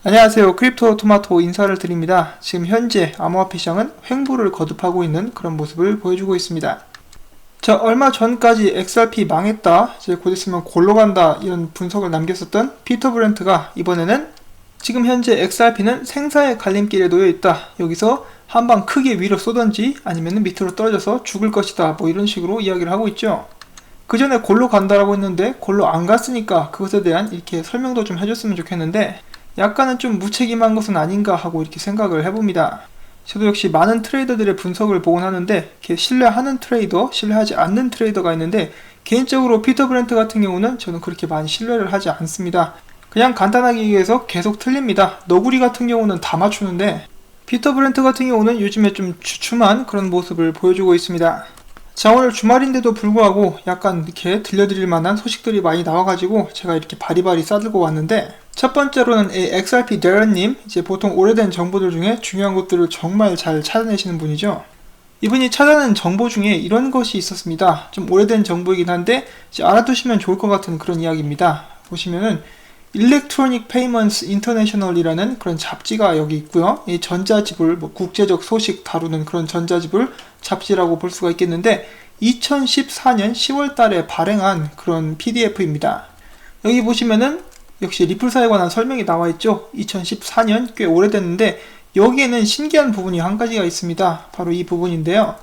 안녕하세요. 크립토 토마토 인사를 드립니다. 지금 현재 암호화폐 시장은 횡보를 거듭하고 있는 그런 모습을 보여주고 있습니다. 자, 얼마 전까지 XRP 망했다, 이제 곧 있으면 골로 간다, 이런 분석을 남겼었던 피터 브렌트가 이번에는 지금 현재 XRP는 생사의 갈림길에 놓여 있다, 여기서 한방 크게 위로 쏘던지 아니면 밑으로 떨어져서 죽을 것이다, 뭐 이런 식으로 이야기를 하고 있죠. 그 전에 골로 간다라고 했는데 골로 안 갔으니까 그것에 대한 이렇게 설명도 좀 해줬으면 좋겠는데 약간은 좀 무책임한 것은 아닌가 하고 이렇게 생각을 해봅니다. 저도 역시 많은 트레이더들의 분석을 보곤 하는데 이렇게 신뢰하는 트레이더, 신뢰하지 않는 트레이더가 있는데 개인적으로 피터 브렌트 같은 경우는 저는 그렇게 많이 신뢰를 하지 않습니다. 그냥 간단하게 얘기해서 계속 틀립니다. 너구리 같은 경우는 다 맞추는데 피터 브렌트 같은 경우는 요즘에 좀 주춤한 그런 모습을 보여주고 있습니다. 자, 오늘 주말인데도 불구하고 약간 이렇게 들려드릴 만한 소식들이 많이 나와가지고 제가 이렇게 바리바리 싸들고 왔는데, 첫 번째로는 XRP 데런님, 이제 보통 오래된 정보들 중에 중요한 것들을 정말 잘 찾아내시는 분이죠. 이분이 찾아낸 정보 중에 이런 것이 있었습니다. 좀 오래된 정보이긴 한데 이제 알아두시면 좋을 것 같은 그런 이야기입니다. 보시면은 Electronic Payments International이라는 그런 잡지가 여기 있고요. 이 전자지불, 국제적 소식 다루는 그런 전자지불 잡지라고 볼 수가 있겠는데 2014년 10월 달에 발행한 그런 PDF입니다. 여기 보시면은 역시 리플사에 관한 설명이 나와 있죠. 2014년 꽤 오래됐는데 여기에는 신기한 부분이 한 가지가 있습니다. 바로 이 부분인데요.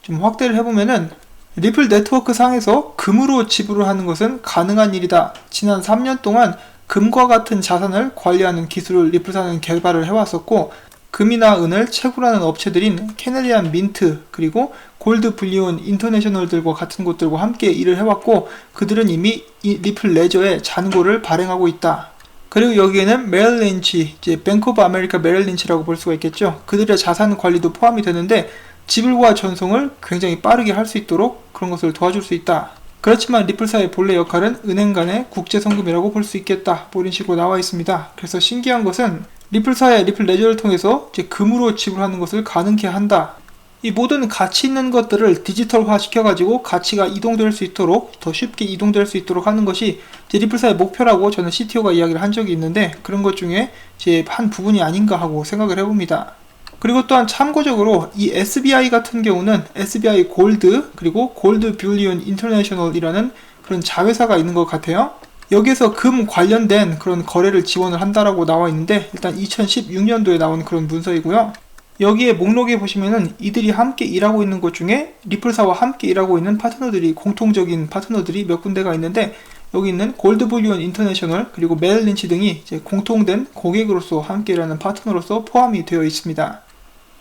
좀 확대를 해보면은 리플 네트워크 상에서 금으로 지불을 하는 것은 가능한 일이다. 지난 3년 동안 금과 같은 자산을 관리하는 기술을 리플사는 개발을 해왔었고, 금이나 은을 채굴하는 업체들인 캐넬리안 민트 그리고 골드 불리온 인터내셔널들과 같은 곳들과 함께 일을 해왔고, 그들은 이미 이 리플 레저의 잔고를 발행하고 있다. 그리고 여기에는 메릴 린치, 이제 뱅크 오브 아메리카 메릴 린치라고 볼 수가 있겠죠. 그들의 자산 관리도 포함이 되는데 지불과 전송을 굉장히 빠르게 할 수 있도록 그런 것을 도와줄 수 있다. 그렇지만 리플사의 본래 역할은 은행 간의 국제송금이라고 볼 수 있겠다, 뭐 이런 식으로 나와 있습니다. 그래서 신기한 것은 리플사의 리플 레저를 통해서 이제 금으로 지불하는 것을 가능케 한다. 이 모든 가치 있는 것들을 디지털화 시켜가지고 가치가 이동될 수 있도록, 더 쉽게 이동될 수 있도록 하는 것이 이제 리플사의 목표라고 저는 CTO가 이야기를 한 적이 있는데, 그런 것 중에 제 한 부분이 아닌가 하고 생각을 해봅니다. 그리고 또한 참고적으로 이 SBI 같은 경우는 SBI 골드 그리고 골드 빌리온 인터내셔널이라는 그런 자회사가 있는 것 같아요. 여기에서 금 관련된 그런 거래를 지원을 한다라고 나와 있는데, 일단 2016년도에 나온 그런 문서이고요. 여기에 목록에 보시면은 이들이 함께 일하고 있는 것 중에 리플사와 함께 일하고 있는 파트너들이, 공통적인 파트너들이 몇 군데가 있는데, 여기 있는 골드 빌리온 인터내셔널 그리고 메릴 린치 등이 이제 공통된 고객으로서 함께 일하는 파트너로서 포함이 되어 있습니다.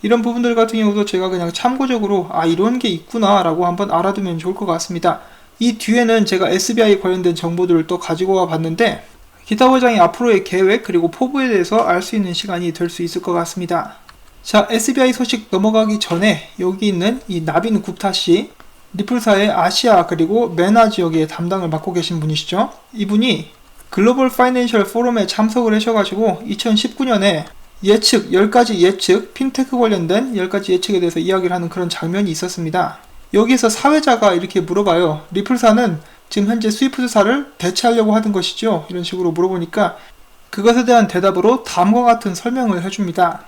이런 부분들 같은 경우도 제가 그냥 참고적으로 이런 게 있구나 라고 한번 알아두면 좋을 것 같습니다. 이 뒤에는 제가 SBI 관련된 정보들을 또 가지고 와 봤는데, 기타 부장의 앞으로의 계획 그리고 포부에 대해서 알 수 있는 시간이 될 수 있을 것 같습니다. 자, SBI 소식 넘어가기 전에 여기 있는 이 나빈 굽타씨, 리플사의 아시아 그리고 메나 지역의 담당을 맡고 계신 분이시죠. 이분이 글로벌 파이낸셜 포럼에 참석을 하셔가지고 2019년에 예측, 10가지 예측, 핀테크 관련된 10가지 예측에 대해서 이야기를 하는 그런 장면이 있었습니다. 여기에서 사회자가 이렇게 물어봐요. 리플사는 지금 현재 스위프트사를 대체하려고 하는 것이죠? 이런 식으로 물어보니까 그것에 대한 대답으로 다음과 같은 설명을 해줍니다.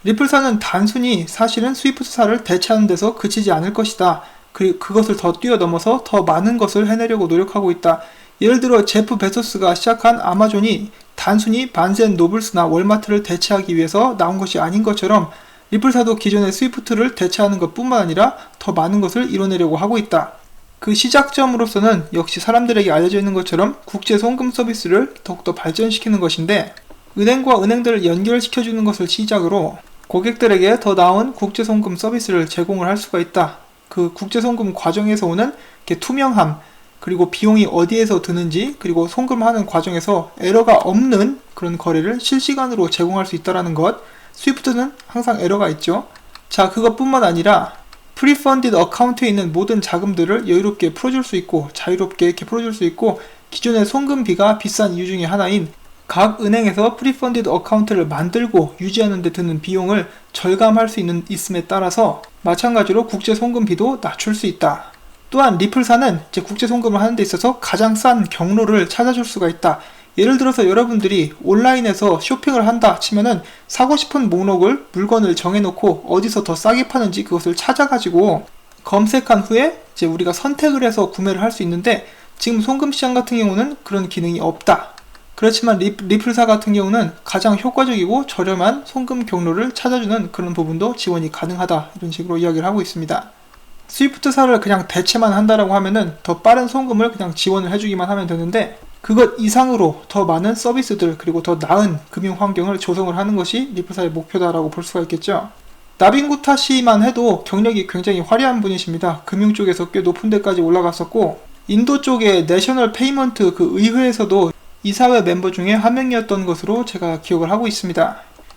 리플사는 단순히 사실은 스위프트사를 대체하는 데서 그치지 않을 것이다. 그것을 더 뛰어넘어서 더 많은 것을 해내려고 노력하고 있다. 예를 들어 제프 베소스가 시작한 아마존이 단순히 반센 노블스나 월마트를 대체하기 위해서 나온 것이 아닌 것처럼 리플사도 기존의 스위프트를 대체하는 것뿐만 아니라 더 많은 것을 이뤄내려고 하고 있다. 그 시작점으로서는 역시 사람들에게 알려져 있는 것처럼 국제 송금 서비스를 더욱더 발전시키는 것인데, 은행과 은행들을 연결시켜주는 것을 시작으로 고객들에게 더 나은 국제 송금 서비스를 제공을 할 수가 있다. 그 국제 송금 과정에서 오는 투명함, 그리고 비용이 어디에서 드는지, 그리고 송금하는 과정에서 에러가 없는 그런 거래를 실시간으로 제공할 수 있다는 것. 스위프트는 항상 에러가 있죠. 자, 그것뿐만 아니라 프리펀디드 어카운트에 있는 모든 자금들을 여유롭게 풀어줄 수 있고, 자유롭게 이렇게 풀어줄 수 있고, 기존의 송금비가 비싼 이유 중에 하나인 각 은행에서 프리펀디드 어카운트를 만들고 유지하는 데 드는 비용을 절감할 수 있음에 따라서 마찬가지로 국제 송금비도 낮출 수 있다. 또한 리플사는 이제 국제 송금을 하는 데 있어서 가장 싼 경로를 찾아줄 수가 있다. 예를 들어서 여러분들이 온라인에서 쇼핑을 한다 치면은 사고 싶은 목록을 물건을 정해놓고 어디서 더 싸게 파는지 그것을 찾아가지고 검색한 후에 이제 우리가 선택을 해서 구매를 할 수 있는데, 지금 송금시장 같은 경우는 그런 기능이 없다. 그렇지만 리플사 같은 경우는 가장 효과적이고 저렴한 송금 경로를 찾아주는 그런 부분도 지원이 가능하다, 이런 식으로 이야기를 하고 있습니다. 스위프트사를 그냥 대체만 한다라고 하면은 더 빠른 송금을 그냥 지원을 해주기만 하면 되는데, 그것 이상으로 더 많은 서비스들 그리고 더 나은 금융 환경을 조성을 하는 것이 리플사의 목표다라고 볼 수가 있겠죠. 나빈 구타씨만 해도 경력이 굉장히 화려한 분이십니다. 금융 쪽에서 꽤 높은 데까지 올라갔었고, 인도 쪽의 내셔널 페이먼트 그 의회에서도 이사회 멤버 중에 한 명이었던 것으로 제가 기억을 하고 있습니다.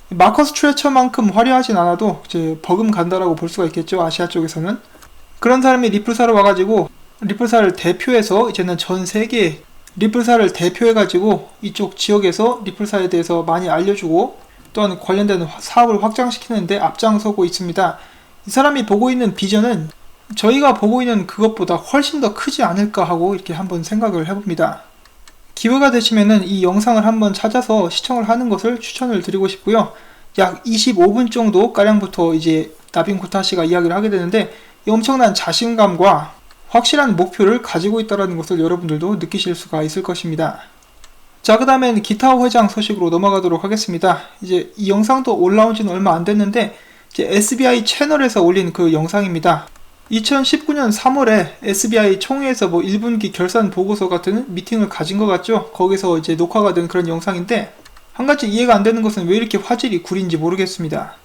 마커스 트레처만큼 화려하진 않아도 이제 버금간다라고 볼 수가 있겠죠, 아시아 쪽에서는. 그런 사람이 리플사로 와가지고 리플사를 대표해서 이제는 전 세계에 리플사를 대표해가지고 이쪽 지역에서 리플사에 대해서 많이 알려주고 또한 관련된 사업을 확장시키는데 앞장서고 있습니다. 이 사람이 보고 있는 비전은 저희가 보고 있는 그것보다 훨씬 더 크지 않을까 하고 이렇게 한번 생각을 해봅니다. 기회가 되시면은 이 영상을 한번 찾아서 시청을 하는 것을 추천을 드리고 싶고요. 약 25분 정도 가량부터 이제 나빈 구타씨가 이야기를 하게 되는데, 이 엄청난 자신감과 확실한 목표를 가지고 있다는 것을 여러분들도 느끼실 수가 있을 것입니다. 자, 그 다음엔 기타오 회장 소식으로 넘어가도록 하겠습니다. 이제 이 영상도 올라온 지는 얼마 안 됐는데 이제 SBI 채널에서 올린 그 영상입니다. 2019년 3월에 SBI 총회에서 1분기 결산 보고서 같은 미팅을 가진 것 같죠? 거기서 이제 녹화가 된 그런 영상인데, 한 가지 이해가 안 되는 것은 왜 이렇게 화질이 구린지 모르겠습니다.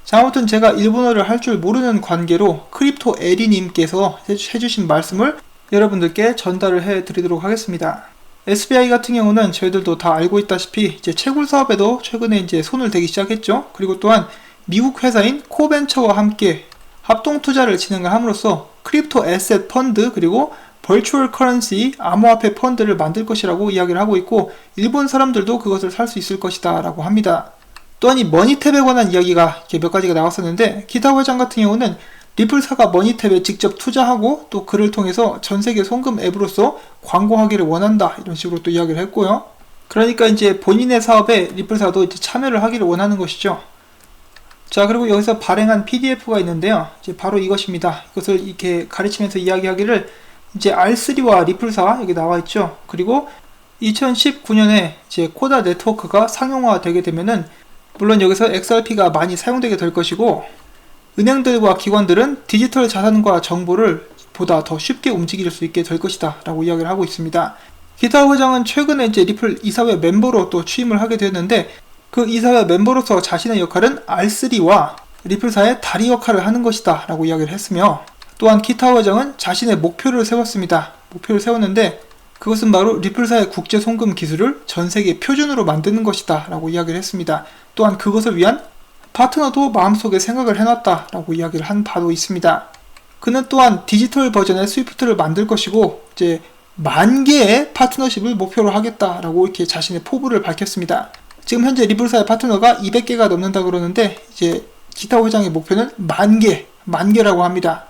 자, 아무튼 제가 일본어를 할 줄 모르는 관계로 크립토 에리님께서 해주신 말씀을 여러분들께 전달을 해드리도록 하겠습니다. SBI 같은 경우는 저희들도 다 알고 있다시피 이제 채굴 사업에도 최근에 이제 손을 대기 시작했죠. 그리고 또한 미국 회사인 코벤처와 함께 합동 투자를 진행을 함으로써 크립토 에셋 펀드 그리고 벌추얼 커런시 암호화폐 펀드를 만들 것이라고 이야기를 하고 있고, 일본 사람들도 그것을 살 수 있을 것이다 라고 합니다. 또한 이 머니탭에 관한 이야기가 이렇게 몇 가지가 나왔었는데, 기타 회장 같은 경우는 리플사가 머니탭에 직접 투자하고 또 그를 통해서 전세계 송금 앱으로서 광고하기를 원한다, 이런 식으로 또 이야기를 했고요. 그러니까 이제 본인의 사업에 리플사도 이제 참여를 하기를 원하는 것이죠. 자, 그리고 여기서 발행한 PDF가 있는데요. 이제 바로 이것입니다. 이것을 이렇게 가르치면서 이야기하기를 이제 R3와 리플사 여기 나와 있죠. 그리고 2019년에 이제 코다 네트워크가 상용화되게 되면은 물론 여기서 XRP가 많이 사용되게 될 것이고, 은행들과 기관들은 디지털 자산과 정보를 보다 더 쉽게 움직일 수 있게 될 것이다 라고 이야기를 하고 있습니다. 기타 회장은 최근에 이제 리플 이사회 멤버로 또 취임을 하게 되었는데, 그 이사회 멤버로서 자신의 역할은 R3와 리플사의 다리 역할을 하는 것이다 라고 이야기를 했으며, 또한 기타 회장은 자신의 목표를 세웠습니다. 목표를 세웠는데 그것은 바로 리플사의 국제 송금 기술을 전 세계 표준으로 만드는 것이다 라고 이야기를 했습니다. 또한 그것을 위한 파트너도 마음속에 생각을 해놨다 라고 이야기를 한 바도 있습니다. 그는 또한 디지털 버전의 스위프트를 만들 것이고 이제 10,000개의 파트너십을 목표로 하겠다라고 이렇게 자신의 포부를 밝혔습니다. 지금 현재 리플사의 파트너가 200개가 넘는다 그러는데 이제 기타 회장의 목표는 10,000개라고 합니다.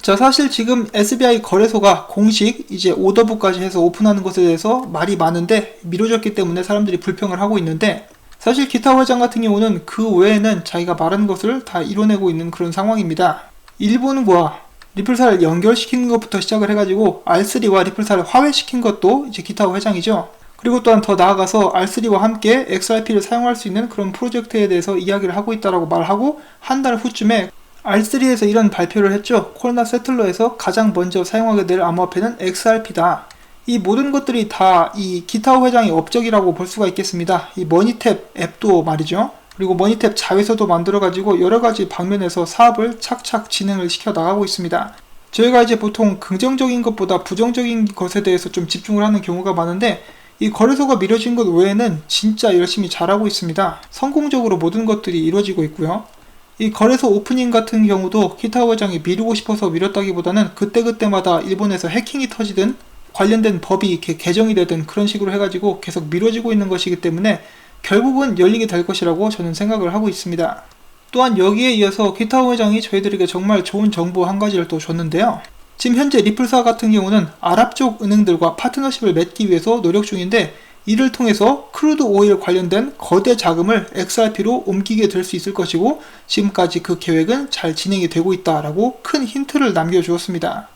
자, 사실 지금 SBI 거래소가 공식 이제 오더북까지 해서 오픈하는 것에 대해서 말이 많은데 미뤄졌기 때문에 사람들이 불평을 하고 있는데, 사실 기타 회장 같은 경우는 그 외에는 자기가 말한 것을 다 이뤄내고 있는 그런 상황입니다. 일본과 리플사를 연결시키는 것부터 시작을 해가지고 R3와 리플사를 화해시킨 것도 이제 기타 회장이죠. 그리고 또한 더 나아가서 R3와 함께 XRP를 사용할 수 있는 그런 프로젝트에 대해서 이야기를 하고 있다라고 말하고, 한 달 후쯤에 R3에서 이런 발표를 했죠. 콜나 세틀러에서 가장 먼저 사용하게 될 암호화폐는 XRP다. 이 모든 것들이 다 이 기타 회장의 업적이라고 볼 수가 있겠습니다. 이 머니탭 앱도 말이죠. 그리고 머니탭 자회사도 만들어가지고 여러가지 방면에서 사업을 착착 진행을 시켜 나가고 있습니다. 저희가 이제 보통 긍정적인 것보다 부정적인 것에 대해서 좀 집중을 하는 경우가 많은데, 이 거래소가 미뤄진 것 외에는 진짜 열심히 잘하고 있습니다. 성공적으로 모든 것들이 이루어지고 있고요. 이 거래소 오프닝 같은 경우도 기타 회장이 미루고 싶어서 미뤘다기보다는 그때그때마다 일본에서 해킹이 터지든 관련된 법이 이렇게 개정이 되든 그런 식으로 해가지고 계속 미뤄지고 있는 것이기 때문에 결국은 열리게 될 것이라고 저는 생각을 하고 있습니다. 또한 여기에 이어서 기타 회장이 저희들에게 정말 좋은 정보 한 가지를 또 줬는데요. 지금 현재 리플사 같은 경우는 아랍 쪽 은행들과 파트너십을 맺기 위해서 노력 중인데, 이를 통해서 크루드 오일 관련된 거대 자금을 XRP로 옮기게 될 수 있을 것이고 지금까지 그 계획은 잘 진행이 되고 있다라고 큰 힌트를 남겨주었습니다.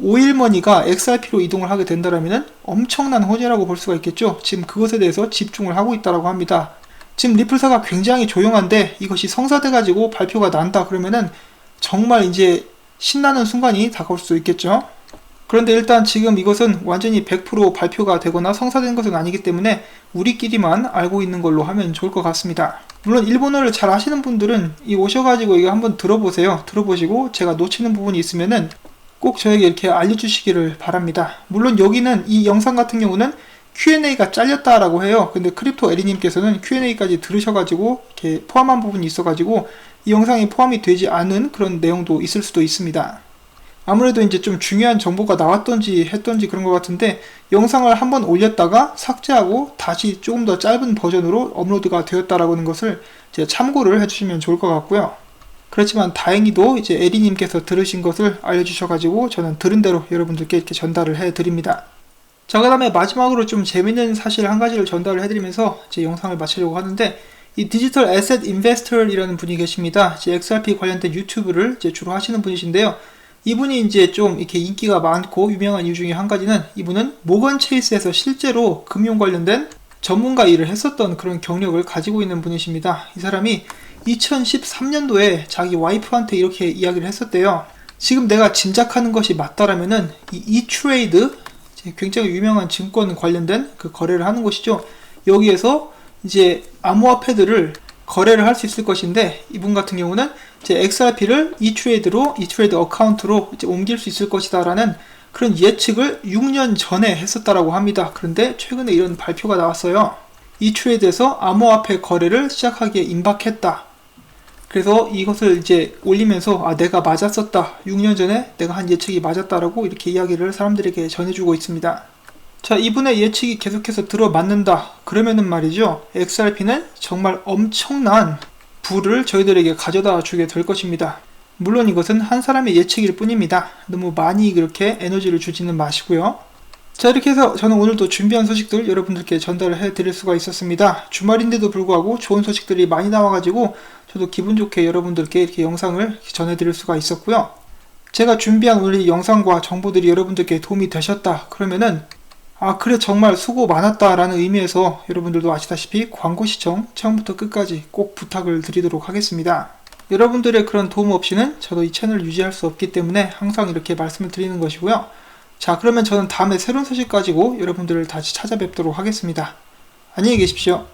오일머니가 XRP로 이동을 하게 된다면 엄청난 호재라고 볼 수가 있겠죠. 지금 그것에 대해서 집중을 하고 있다고 합니다. 지금 리플사가 굉장히 조용한데 이것이 성사돼가지고 발표가 난다 그러면은 정말 이제 신나는 순간이 다가올 수 있겠죠. 그런데 일단 지금 이것은 완전히 100% 발표가 되거나 성사된 것은 아니기 때문에 우리끼리만 알고 있는 걸로 하면 좋을 것 같습니다. 물론 일본어를 잘 아시는 분들은 오셔가지고 이거 한번 들어보세요. 들어보시고 제가 놓치는 부분이 있으면은 꼭 저에게 이렇게 알려주시기를 바랍니다. 물론 여기는 이 영상 같은 경우는 Q&A가 잘렸다라고 해요. 근데 크립토 에리님께서는 Q&A까지 들으셔가지고 이렇게 포함한 부분이 있어가지고 이 영상이 포함이 되지 않은 그런 내용도 있을 수도 있습니다. 아무래도 이제 좀 중요한 정보가 나왔던지 했던지 그런 것 같은데 영상을 한번 올렸다가 삭제하고 다시 조금 더 짧은 버전으로 업로드가 되었다라고 하는 것을 이제 참고를 해주시면 좋을 것 같고요. 그렇지만 다행히도 이제 에리님께서 들으신 것을 알려주셔가지고 저는 들은 대로 여러분들께 이렇게 전달을 해드립니다. 자, 그 다음에 마지막으로 좀 재밌는 사실 한 가지를 전달을 해드리면서 제 영상을 마치려고 하는데 이 디지털 에셋 인베스터이라는 분이 계십니다. 이제 XRP 관련된 유튜브를 이제 주로 하시는 분이신데요. 이분이 이제 좀 이렇게 인기가 많고 유명한 이유 중에 한 가지는 이분은 모건 체이스에서 실제로 금융 관련된 전문가 일을 했었던 그런 경력을 가지고 있는 분이십니다. 이 사람이 2013년도에 자기 와이프한테 이렇게 이야기를 했었대요. 지금 내가 짐작하는 것이 맞다라면은 이 E-트레이드, 굉장히 유명한 증권 관련된 그 거래를 하는 곳이죠. 여기에서 이제 암호화폐들을 거래를 할 수 있을 것인데 이분 같은 경우는 이제 XRP를 E-트레이드 어카운트로 이제 옮길 수 있을 것이다라는 그런 예측을 6년 전에 했었다라고 합니다. 그런데 최근에 이런 발표가 나왔어요. E-트레이드에서 암호화폐 거래를 시작하기에 임박했다. 그래서 이것을 이제 올리면서 내가 맞았었다. 6년 전에 내가 한 예측이 맞았다라고 이렇게 이야기를 사람들에게 전해주고 있습니다. 자, 이분의 예측이 계속해서 들어맞는다. 그러면은 말이죠. XRP는 정말 엄청난 부를 저희들에게 가져다 주게 될 것입니다. 물론 이것은 한 사람의 예측일 뿐입니다. 너무 많이 그렇게 에너지를 주지는 마시고요. 자, 이렇게 해서 저는 오늘도 준비한 소식들 여러분들께 전달을 해드릴 수가 있었습니다. 주말인데도 불구하고 좋은 소식들이 많이 나와가지고 저도 기분 좋게 여러분들께 이렇게 영상을 전해드릴 수가 있었고요. 제가 준비한 오늘 이 영상과 정보들이 여러분들께 도움이 되셨다 그러면은 그래 정말 수고 많았다 라는 의미에서 여러분들도 아시다시피 광고 시청 처음부터 끝까지 꼭 부탁을 드리도록 하겠습니다. 여러분들의 그런 도움 없이는 저도 이 채널을 유지할 수 없기 때문에 항상 이렇게 말씀을 드리는 것이고요. 자, 그러면 저는 다음에 새로운 소식 가지고 여러분들을 다시 찾아뵙도록 하겠습니다. 안녕히 계십시오.